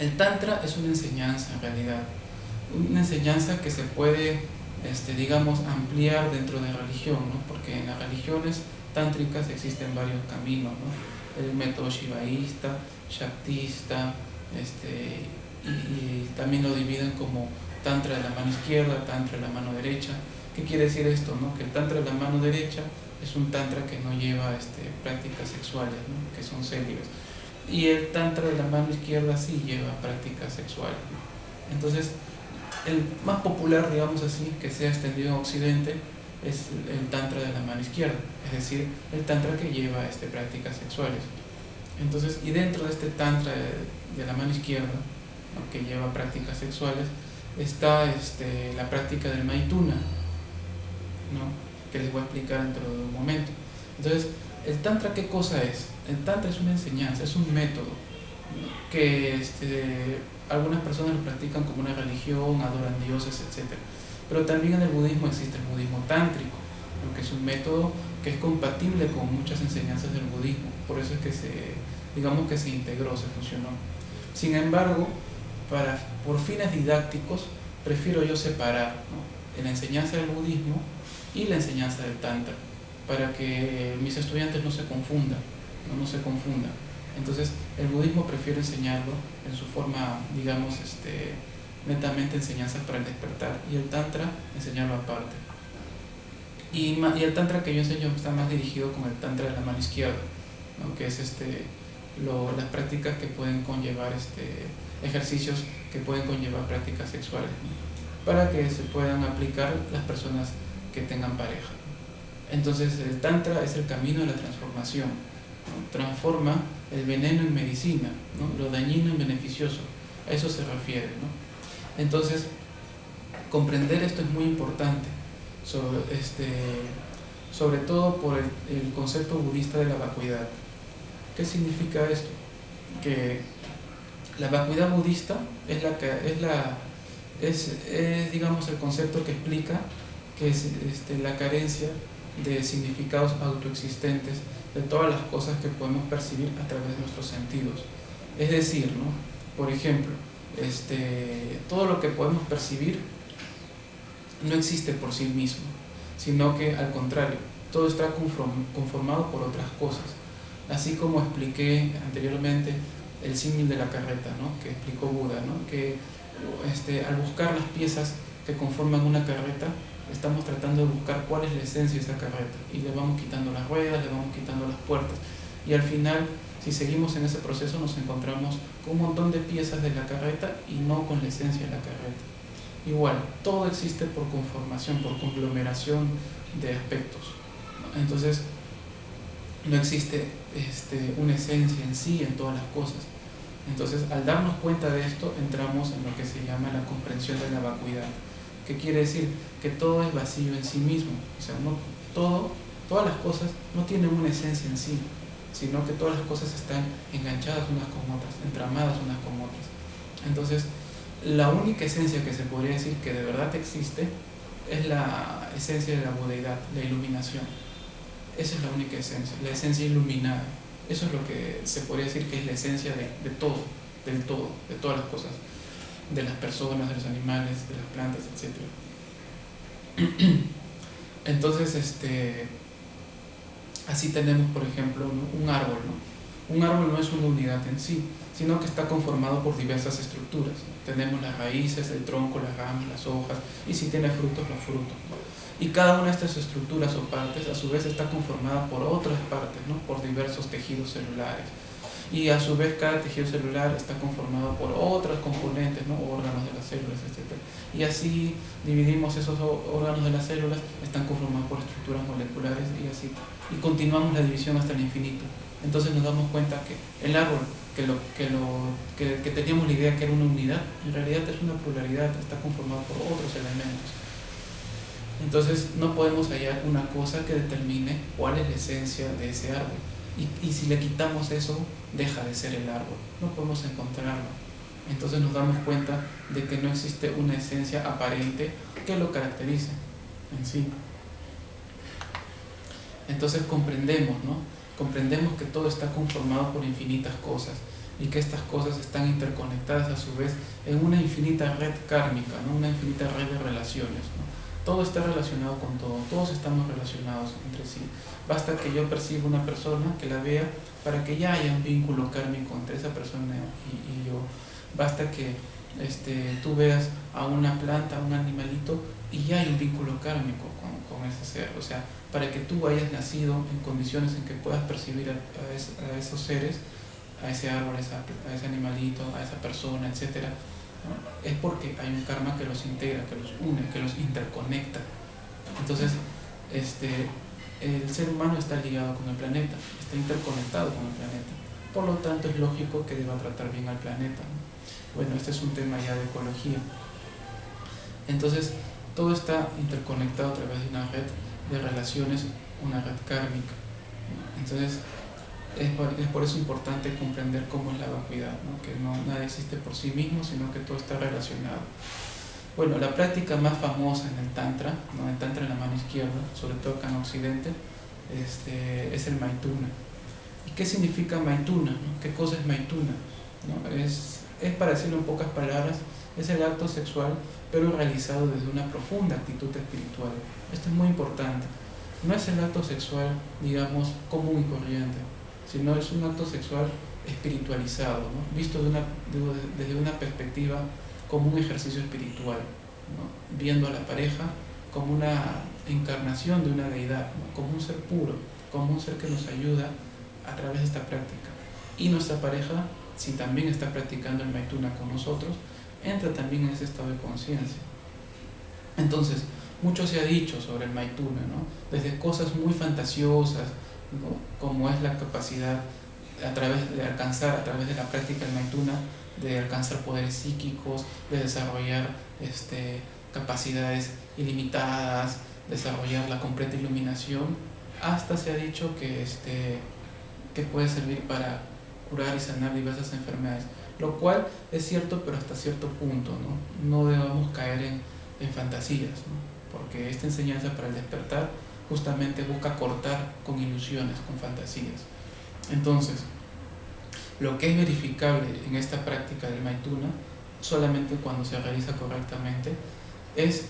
El Tantra es una enseñanza en realidad, una enseñanza que se puede, digamos, ampliar dentro de la religión, ¿no? Porque en las religiones tántricas existen varios caminos, ¿no? El método shivaísta, shaktista, y también lo dividen como tantra de la mano izquierda, tantra de la mano derecha. ¿Qué quiere decir esto, no? Que el tantra de la mano derecha es un tantra que no lleva prácticas sexuales, ¿no? Que son célibes. Y el tantra de la mano izquierda sí lleva prácticas sexuales, ¿no? Entonces, el más popular, digamos así, que se ha extendido en Occidente es el tantra de la mano izquierda, es decir, el tantra que lleva prácticas sexuales. Entonces, y dentro de este tantra de la mano izquierda, ¿no? Que lleva prácticas sexuales, está la práctica del Maituna, ¿no? Que les voy a explicar dentro de un momento. Entonces, ¿el tantra qué cosa es? El tantra es una enseñanza, es un método, ¿no? Que algunas personas lo practican como una religión, adoran dioses, etc. Pero también en el budismo existe el budismo tántrico, ¿no? Que es un método que es compatible con muchas enseñanzas del budismo. Por eso es que digamos que se integró, se fusionó. Sin embargo, por fines didácticos, prefiero yo separar, ¿no? La enseñanza del budismo y la enseñanza del tantra, para que mis estudiantes no se confundan, no se confundan. Entonces, el budismo prefiero enseñarlo en su forma, digamos, netamente enseñanzas para el despertar, y el tantra enseñarlo aparte. Y el tantra que yo enseño está más dirigido con el tantra de la mano izquierda, ¿no? Que es las prácticas que pueden conllevar ejercicios que pueden conllevar prácticas sexuales, ¿no? Para que se puedan aplicar las personas que tengan pareja. Entonces, el tantra es el camino de la transformación, ¿no? Transforma el veneno en medicina, ¿no? Lo dañino en beneficioso, a eso se refiere, ¿no? Entonces, comprender esto es muy importante, sobre todo por el concepto budista de la vacuidad. ¿Qué significa esto? Que la vacuidad budista es digamos el concepto que explica que es la carencia de significados autoexistentes de todas las cosas que podemos percibir a través de nuestros sentidos. Es decir, ¿no? Por ejemplo, todo lo que podemos percibir no existe por sí mismo, sino que al contrario, todo está conformado por otras cosas. Así como expliqué anteriormente el símil de la carreta, ¿no? Que explicó Buda, ¿no? Que al buscar las piezas que conforman una carreta, estamos tratando de buscar cuál es la esencia de esa carreta, y le vamos quitando las ruedas, le vamos quitando las puertas, y al final, si seguimos en ese proceso, nos encontramos con un montón de piezas de la carreta y no con la esencia de la carreta. Igual, todo existe por conformación, por conglomeración de aspectos, ¿no? Entonces, no existe una esencia en sí en todas las cosas. Entonces, al darnos cuenta de esto, entramos en lo que se llama la comprensión de la vacuidad. ¿Qué quiere decir? Que todo es vacío en sí mismo. O sea, todas las cosas no tienen una esencia en sí, sino que todas las cosas están enganchadas unas con otras, entramadas unas con otras. Entonces, la única esencia que se podría decir que de verdad existe es la esencia de la budeidad, la iluminación. Esa es la única esencia, la esencia iluminada. Eso es lo que se podría decir que es la esencia de todo, del todo, de todas las cosas, de las personas, de los animales, de las plantas, etc. Entonces, así tenemos, por ejemplo, ¿no? Un árbol, ¿no? Un árbol no es una unidad en sí, sino que está conformado por diversas estructuras. Tenemos las raíces, el tronco, las ramas, las hojas, y si tiene frutos, los frutos, ¿no? Y cada una de estas estructuras o partes a su vez está conformada por otras partes, ¿no? Por diversos tejidos celulares. Y a su vez cada tejido celular está conformado por otros componentes, ¿no? Órganos de las células, etc. Y así dividimos esos órganos de las células, están conformados por estructuras moleculares, y así. Y continuamos la división hasta el infinito. Entonces nos damos cuenta que el árbol, que teníamos la idea que era una unidad, en realidad es una pluralidad, está conformado por otros elementos. Entonces no podemos hallar una cosa que determine cuál es la esencia de ese árbol. Y si le quitamos eso, deja de ser el árbol. No podemos encontrarlo. Entonces nos damos cuenta de que no existe una esencia aparente que lo caracterice en sí. Entonces comprendemos, ¿no? Comprendemos que todo está conformado por infinitas cosas. y que estas cosas están interconectadas a su vez en una infinita red kármica, ¿no? Una infinita red de relaciones, ¿no? Todo está relacionado con todo, todos estamos relacionados entre sí. Basta que yo perciba una persona, que la vea, para que ya haya un vínculo kármico entre esa persona y yo. Basta que tú veas a una planta, a un animalito, y ya hay un vínculo kármico con ese ser. O sea, para que tú hayas nacido en condiciones en que puedas percibir a esos seres, a ese árbol, a ese animalito, a esa persona, etc., ¿no? Es porque hay un karma que los integra, que los une, que los interconecta. Entonces, el ser humano está ligado con el planeta, está interconectado con el planeta. Por lo tanto, es lógico que deba tratar bien al planeta, ¿no? Bueno, este es un tema ya de ecología. Entonces, todo está interconectado a través de una red de relaciones, una red kármica. Entonces, es por eso importante comprender cómo es la vacuidad, ¿no? Que nada existe por sí mismo, sino que todo está relacionado. Bueno, la práctica más famosa en el Tantra, ¿no? El Tantra en la mano izquierda, sobre todo acá en Occidente, es el Maituna. ¿Y qué significa Maituna, ¿no? ¿Qué cosa es Maituna, ¿no? Es para decirlo en pocas palabras, es el acto sexual, pero realizado desde una profunda actitud espiritual. Esto es muy importante. No es el acto sexual, digamos, común y corriente, sino es un acto sexual espiritualizado, ¿no? Visto desde una perspectiva como un ejercicio espiritual, ¿no? Viendo a la pareja como una encarnación de una deidad, ¿no? Como un ser puro, como un ser que nos ayuda a través de esta práctica. Y nuestra pareja, si también está practicando el Maituna con nosotros, entra también en ese estado de conciencia. Entonces, mucho se ha dicho sobre el Maituna, ¿no? Desde cosas muy fantasiosas, ¿no? Como es la capacidad a través de alcanzar, a través de la práctica del Maituna, de alcanzar poderes psíquicos, de desarrollar capacidades ilimitadas, desarrollar la completa iluminación, hasta se ha dicho que puede servir para curar y sanar diversas enfermedades, lo cual es cierto, pero hasta cierto punto, ¿no? No debamos caer en fantasías, ¿no? Porque esta enseñanza para el despertar justamente busca cortar con ilusiones, con fantasías. Entonces, lo que es verificable en esta práctica del Maituna, solamente cuando se realiza correctamente, es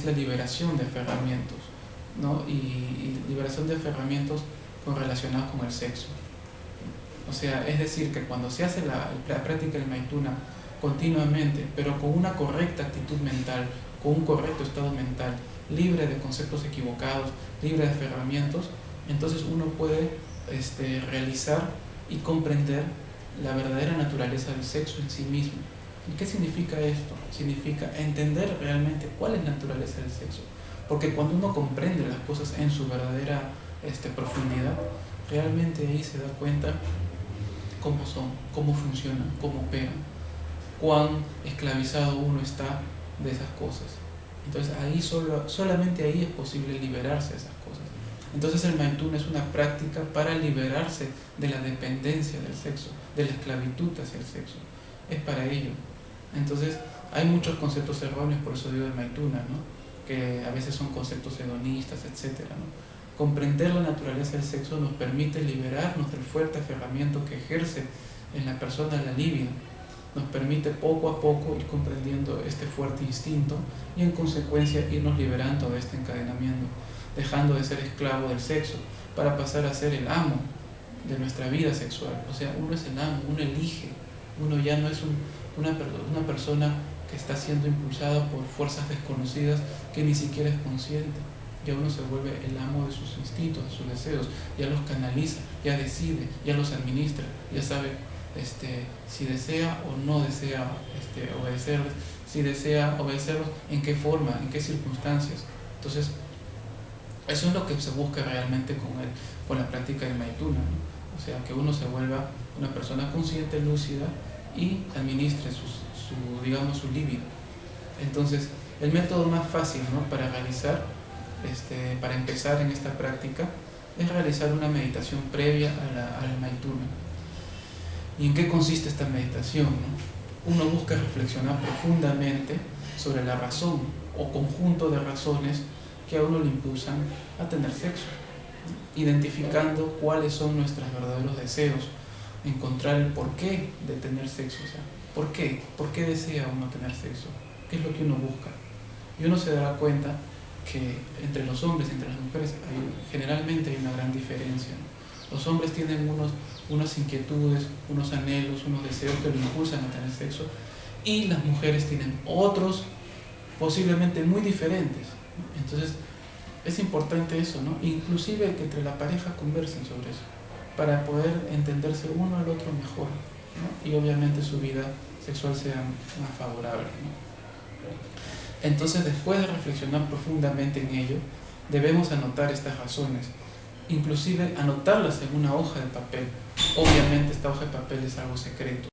la liberación de aferramientos, ¿no? Y liberación de aferramientos relacionados con el sexo. O sea, es decir, que cuando se hace la práctica del Maituna continuamente, pero con una correcta actitud mental, con un correcto estado mental, libre de conceptos equivocados, libre de aferramientos, entonces uno puede realizar y comprender la verdadera naturaleza del sexo en sí mismo. ¿Y qué significa esto? Significa entender realmente cuál es la naturaleza del sexo. Porque cuando uno comprende las cosas en su verdadera profundidad, realmente ahí se da cuenta cómo son, cómo funcionan, cómo operan, cuán esclavizado uno está de esas cosas. Entonces ahí solamente ahí es posible liberarse de esas cosas. Entonces el Maituna es una práctica para liberarse de la dependencia del sexo, de la esclavitud hacia el sexo. Es para ello. Entonces hay muchos conceptos erróneos, por eso digo el Maituna, ¿no? Que a veces son conceptos hedonistas, etc., ¿no? Comprender la naturaleza del sexo nos permite liberarnos del fuerte aferramiento que ejerce en la persona la libido. Nos permite poco a poco ir comprendiendo este fuerte instinto y en consecuencia irnos liberando de este encadenamiento, dejando de ser esclavo del sexo para pasar a ser el amo de nuestra vida sexual. O sea, uno es el amo, uno elige, uno ya no es una persona que está siendo impulsada por fuerzas desconocidas que ni siquiera es consciente. Ya uno se vuelve el amo de sus instintos, de sus deseos, ya los canaliza, ya decide, ya los administra, ya sabe si desea o no desea obedecerlos, si desea obedecerlos, en qué forma, en qué circunstancias. Entonces, eso es lo que se busca realmente con la práctica del Maituna, ¿no? O sea, que uno se vuelva una persona consciente, lúcida y administre su libido. Entonces, el método más fácil, ¿no?, para realizar, para empezar en esta práctica, es realizar una meditación previa al Maituna. ¿Y en qué consiste esta meditación, no? Uno busca reflexionar profundamente sobre la razón o conjunto de razones que a uno le impulsan a tener sexo, ¿no? Identificando cuáles son nuestros verdaderos deseos, encontrar el porqué de tener sexo, o sea, ¿por qué? ¿Por qué desea uno tener sexo? ¿Qué es lo que uno busca? Y uno se dará cuenta que entre los hombres y entre las mujeres generalmente hay una gran diferencia, ¿no? Los hombres tienen unas inquietudes, unos anhelos, unos deseos que lo impulsan a tener sexo, y las mujeres tienen otros posiblemente muy diferentes, ¿no? Entonces es importante eso, ¿no? Inclusive que entre la pareja conversen sobre eso, para poder entenderse uno al otro mejor, ¿no? Y obviamente su vida sexual sea más favorable, ¿no? Entonces, después de reflexionar profundamente en ello, debemos anotar estas razones, inclusive anotarlas en una hoja de papel. Obviamente esta hoja de papel es algo secreto.